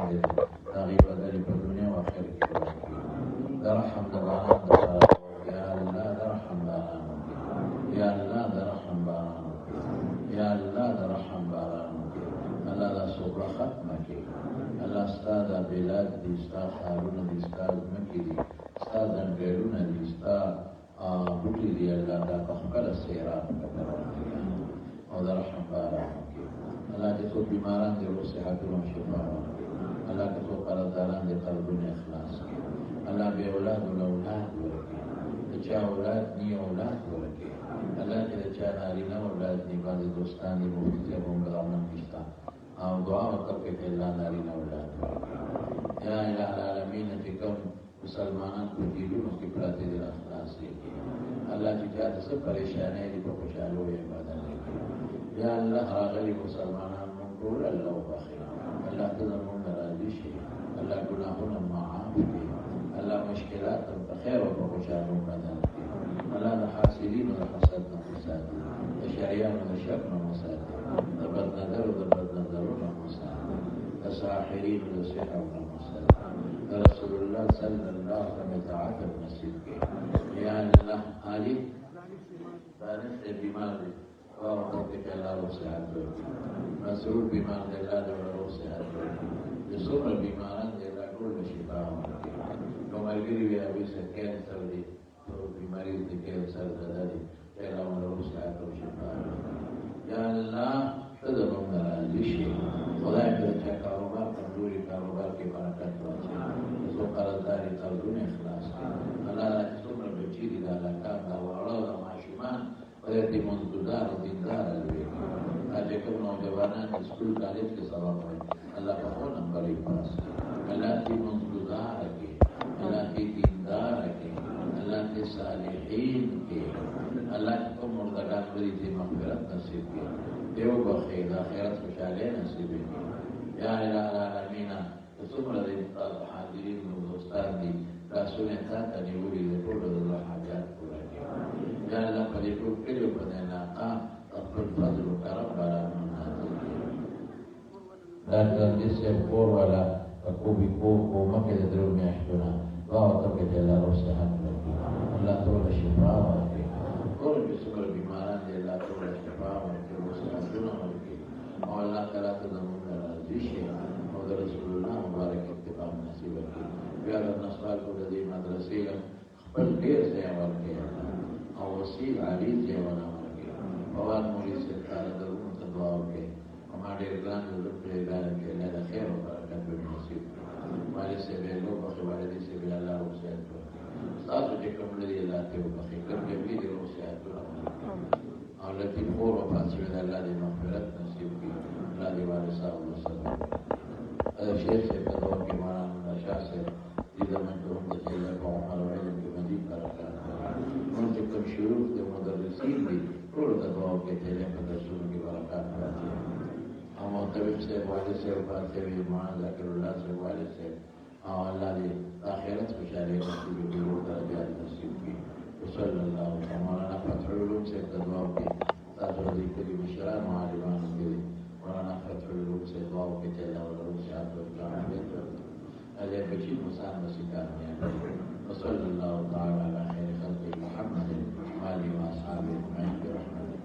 کړی هغې بدل په دنیا او آخرت کې ورکړي. د رحم د باران دپاره یا الله د رحم باران وکړي، یا الله د رحم باران وکړي، یا الله د رحم باران وکړي. الله دا سوکړه ختمه کړي. الله ستا دا بلاد دي، ستا ښارونه دي، ستا ځمکې دي، ستا ځنګلونه دي، ستا بوټي دي. الله دا په خپله سیراب کړي او د رحم باران وکړي. الله چې څوک بیماران دي روغ صحتونه او شفا ورکړي. الله که څوک قرضداران دي قرضونه اخلاص کړي. الله بې اولاد اولاد ورکړي، د چا اولاد نی اولاد ورکړي. الله چې د چا نارینه اولاد نی بعضې دوستان دي مفتي صاحب هم غمن کې شته او دعا ورته چې الله نارینه اولاد ورکړي. یا اله العالمین چې کوم مسلمانان په جیلونو کې پراته دي اخلاص یې کړي. الله چې چاته څه پریشانۍ دي په خوشحالو یې بدل کړي. یا الله راغلي مسلمانان مونږ ټول الله وبخښي. الله ته زمونږ راضي شي. الله ګناهونه معاف کړي. الله مشکلات په خیر او په خوشحالو بدل کړي. الله د حاسدینو د حسد نه وساتي، د شریانو د شر نه وساتي، د بد نظرو د بد نظرونو نه وساتي، د ساحرینو د سحر نه وساتي. د رسول الله صلی الله علیه وسلم اطاعت نصیب کړي. یا الله علی بارش بیمار دی اور موقع کے اللہ روح صحت ورکړي. مسرور بیمار دی الله دې روح صحت ورکړي. د څومره بیماران دی الله ټول شفا ورکړي. نو ملګري وي هغوی څه کینسر دی، بیماري د کینسر زده دي، الله روح صحت او شفا ورکړي. یا الله ته زموږ نه راضي شي. خدای ته چا کاروبار کمزوري کاروبار کې برکت واچوي. د څوک قرضدار دي قرضونه اخلاص کړي. الله چې څومره بچي دي د هلکان د واړه د ماشومان خدای دې منځګزار او دیندار لوی کړي. چې کوم نوجوانان سکول کالج کې سبق وایي الله په ښه نمبر یې پاس کړي. الله دې منځګزار کړي، الله دې دیندار کړي، الله دې صالحین کړي. الله چې کوم مردگان لري دې مغفرت نصیب کړي، دې وبخښي، د آخرت خوشحالۍ نصیب کړي. یا اله العالمین څومره د حاضرین دوستان دي لاسونه تا ته نیولي د ټولو د زړه حاجات پوره کړي. یا الله په دې ټول کلیو په دې علاقه خپل فضل و کرم بارانونه نازل کړي. ډاکټر دې صاحب کور والا په کوبي په مکې د درېو میاشتو نه دعا ورته وکړه چې الله روغ صحت ورکړي، الله ټوله شفا ورکړي. ټول چې څومره بیماران دي الله ټوله شفا ورکړي، روغ صحتونه ورکړي او الله تعالی ته زموږ نه راضي شي او د رسول الله مبارک اتباع نصیب کړي. بیا د نسوال کو د دې مدرسې خپل ډېر ځای ورکړي او وسیع عالي ځای ونه ورکړي. فواد مولوي صاحب تعالی درونو ته دعا وکړي او ما ډېر ګران زړه پرې ګارم چې الله د خیر او برکت به نصیب کړي. والد صاحب یې وبخښي، والدې صاحب یې الله روغ صحت ورکړي. ستاسو چې کوم لري الله ته وبخښي، کوم جبلي دې روغ صحتونه ورکړي او لطیف خور وفات شوي د الله دې مغفرت نصیب کړي. الله دې وارثه او وسلم شیخ صاحب په دور کې مولانا شاه صاحب دې زموږ ته هم د خیر په عمر او علم کې مزید برکات مونږ چې کوم شیوخ د مدرسین دي ټولو ته دعا وکړئ چې علم په درسونو کې برکات راځي. او محترم صاحب والد صاحب وفات شوي مولانا ذاکر الله صاحب والد صاحب او الله دې د آخرت خوشحالۍ نصیب کړي، لوړ درجات نصیب کړي. وصلی الله علیه مولانا فتح العلوم صاحب ته دعا وکړئ. تاسو د دې کلي مشران او عالمانو کې دي. مولانا فتح العلوم صاحب دعا وکړئ چې الله ورته صحت ورکړي، عافیت ورکړي. هذا بشير مسان مسكان وصلى الله تعالى على خير خلقه محمد وآله وأصحابه أجمعين برحمته.